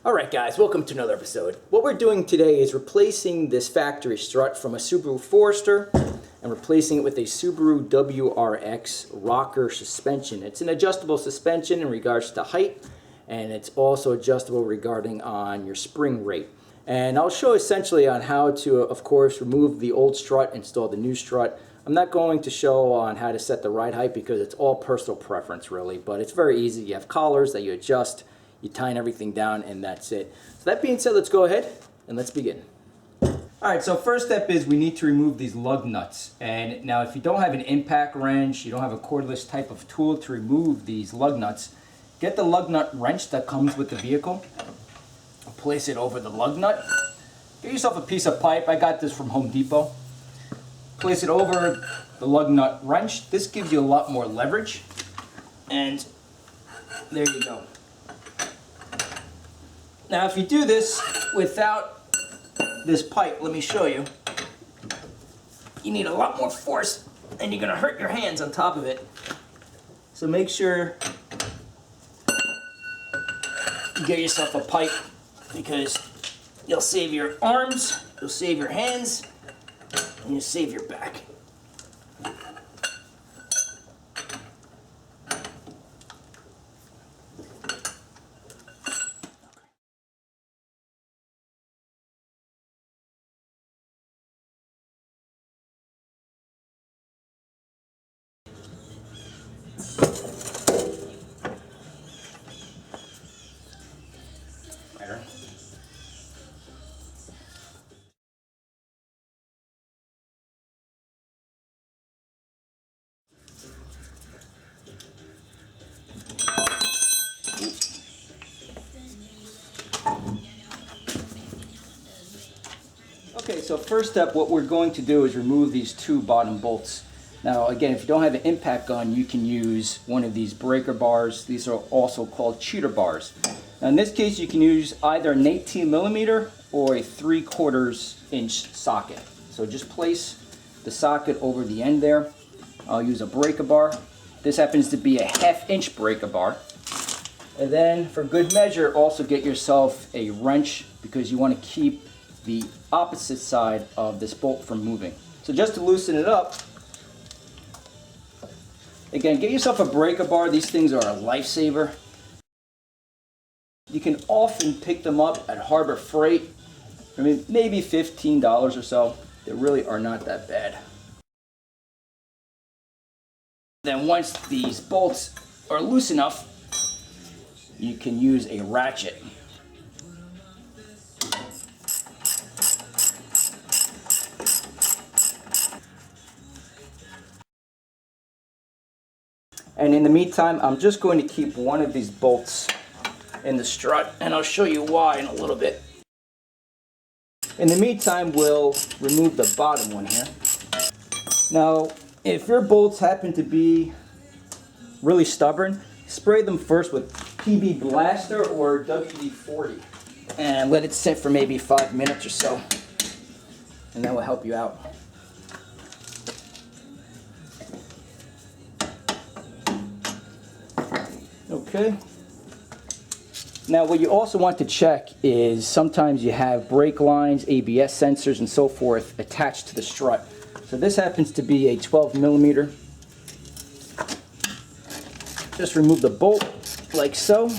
Alright guys, welcome to another episode. What we're doing today is replacing this factory strut from a Subaru Forester and replacing it with a Subaru WRX rocker suspension. It's an adjustable suspension in regards to height, and it's also adjustable regarding on your spring rate. And I'll show essentially on how to, of course, remove the old strut, install the new strut. I'm not going to show on how to set the ride height because it's all personal preference really, but it's very easy. You have collars that you adjust, you tighten everything down, and that's it. So that being said, let's go ahead and let's begin. Alright, so first step is we need to remove these lug nuts. And now if you don't have an impact wrench, you don't have a cordless type of tool to remove these lug nuts, get the lug nut wrench that comes with the vehicle, place it over the lug nut, get yourself a piece of pipe. I got this from Home Depot. Place it over the lug nut wrench. This gives you a lot more leverage, and there you go. Now if you do this without this pipe, let me show you, you need a lot more force and you're going to hurt your hands on top of it. So make sure you get yourself a pipe because you'll save your arms, you'll save your hands, and you'll save your back. Okay, so first step, what we're going to do is remove these two bottom bolts. Now again, if you don't have an impact gun, you can use one of these breaker bars. These are also called cheater bars. Now in this case, you can use either an 18mm or a 3/4 inch socket. So just place the socket over the end there. I'll use a breaker bar. This happens to be a 1/2 inch breaker bar. And then for good measure, also get yourself a wrench because you want to keep the opposite side of this bolt from moving. So just to loosen it up, again, get yourself a breaker bar. These things are a lifesaver. You can often pick them up at Harbor Freight. I mean, maybe $15 or so. They really are not that bad. Then once these bolts are loose enough, you can use a ratchet. And in the meantime, I'm just going to keep one of these bolts in the strut, and I'll show you why in a little bit. In the meantime, we'll remove the bottom one here. Now, if your bolts happen to be really stubborn, spray them first with PB Blaster or WD-40 and let it sit for maybe 5 minutes or so, and that will help you out. Okay. Now what you also want to check is sometimes you have brake lines, ABS sensors, and so forth attached to the strut. So this happens to be a 12mm. Just remove the bolt like so.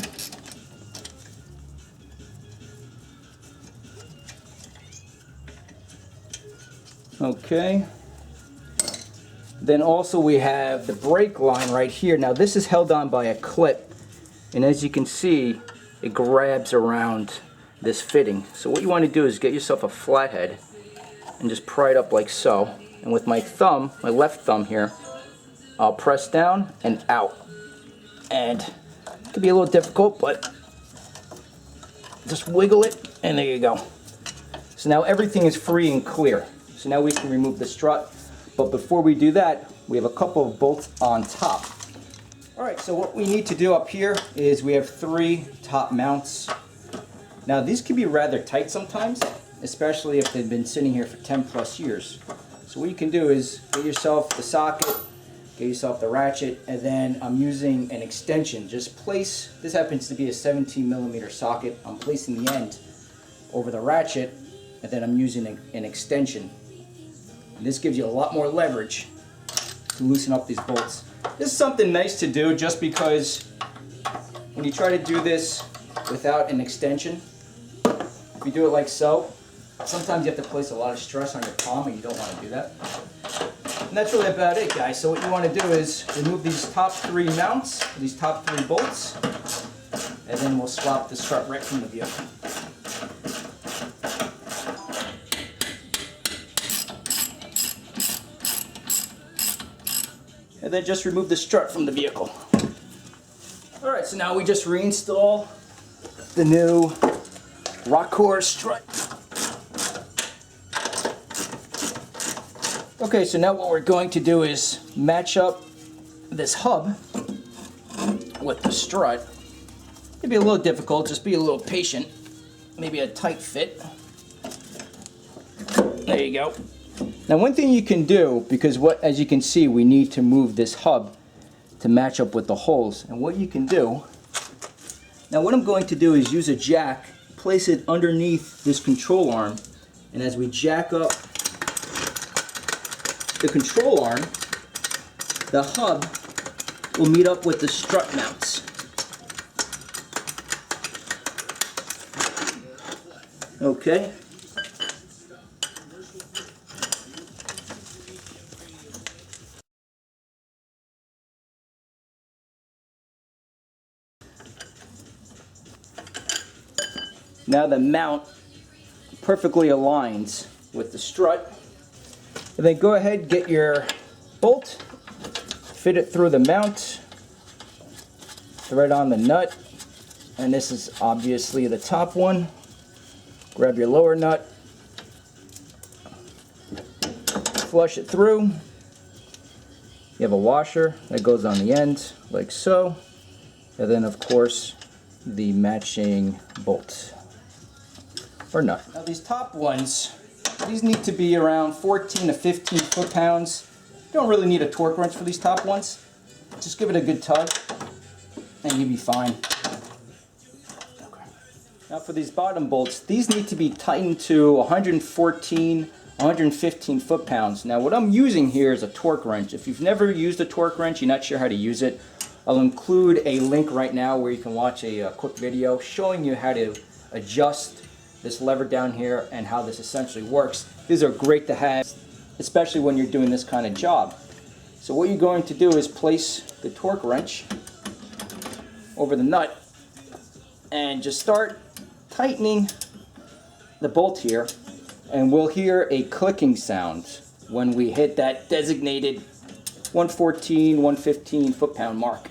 Okay. Then also we have the brake line right here. Now this is held on by a clip, and as you can see, it grabs around this fitting. So what you want to do is get yourself a flathead and just pry it up like so. And with my thumb, my left thumb here, I'll press down and out. And it can be a little difficult, but just wiggle it, and there you go. So now everything is free and clear. So now we can remove the strut. But before we do that, we have a couple of bolts on top. Alright, so what we need to do up here is we have 3 top mounts. Now these can be rather tight sometimes, especially if they've been sitting here for 10+ years. So what you can do is get yourself the socket, Get yourself the ratchet, and then I'm using an extension. Just place, this happens to be a 17mm socket. I'm placing the end over the ratchet, and then I'm using an extension. And this gives you a lot more leverage to loosen up these bolts. This is something nice to do just because when you try to do this without an extension, if you do it like so, sometimes you have to place a lot of stress on your palm, and you don't want to do that. And that's really about it, guys. So what you want to do is remove these top 3 mounts, these top 3 bolts, and then we'll swap the strut right from the vehicle. And then just remove the strut from the vehicle. Alright, so now we just reinstall the new Rokkor strut. Okay, so now what we're going to do is match up this hub with the strut. It'll be a little difficult, just be a little patient. Maybe a tight fit. There you go. Now one thing you can do, because as you can see, we need to move this hub to match up with the holes. And what you can do, now what I'm going to do is use a jack, place it underneath this control arm, and as we jack up the control arm, the hub will meet up with the strut mounts. Okay. Now the mount perfectly aligns with the strut. And then go ahead, get your bolt, fit it through the mount, thread on the nut, and this is obviously the top one. Grab your lower nut, flush it through. You have a washer that goes on the end, like so, and then of course the matching bolt or nut. Now these top ones, these need to be around 14 to 15 foot-pounds. You don't really need a torque wrench for these top ones. Just give it a good tug and you'll be fine. Okay. Now for these bottom bolts, these need to be tightened to 114, 115 foot-pounds. Now what I'm using here is a torque wrench. If you've never used a torque wrench, you're not sure how to use it, I'll include a link right now where you can watch a quick video showing you how to adjust this lever down here and how this essentially works. These are great to have, especially when you're doing this kind of job. So what you're going to do is place the torque wrench over the nut and just start tightening the bolt here, and we'll hear a clicking sound when we hit that designated 114, 115 foot-pound mark.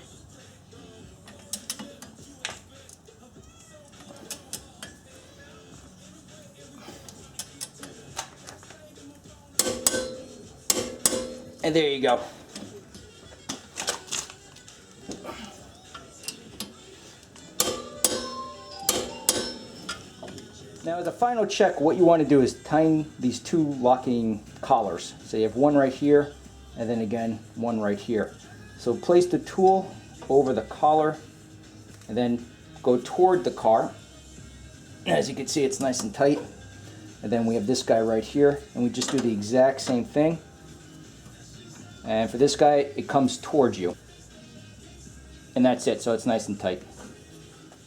And there you go. Now as a final check, what you want to do is tighten these 2 locking collars. So you have one right here, and then again one right here. So place the tool over the collar, and then go toward the car. As you can see, it's nice and tight. And then we have this guy right here, and we just do the exact same thing. And for this guy, it comes towards you. And that's it, so it's nice and tight.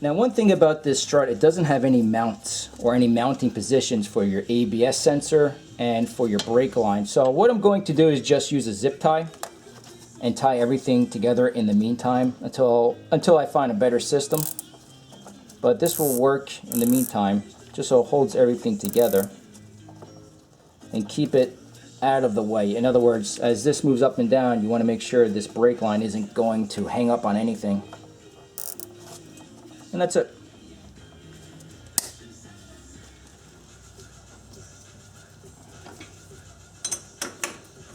Now one thing about this strut, it doesn't have any mounts or any mounting positions for your ABS sensor and for your brake line. So what I'm going to do is just use a zip tie and tie everything together in the meantime until I find a better system. But this will work in the meantime, just so it holds everything together and keep it out of the way. In other words, as this moves up and down, you want to make sure this brake line isn't going to hang up on anything. And that's it.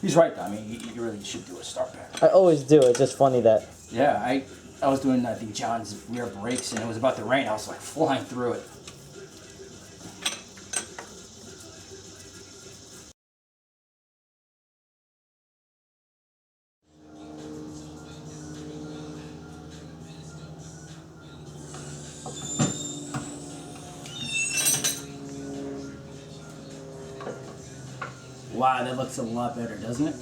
He's right though. I mean, you really should do a start back. I always do. It's just funny that... Yeah, I was doing, I think, John's rear brakes, and it was about to rain. I was like flying through it. Wow, that looks a lot better, doesn't it?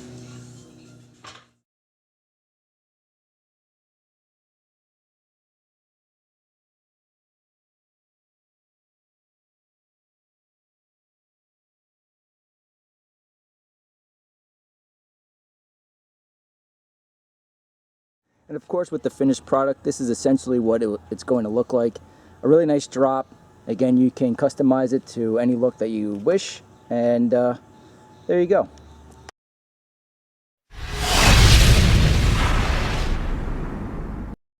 And of course, with the finished product, this is essentially what it's going to look like. A really nice drop. Again, you can customize it to any look that you wish, and there you go.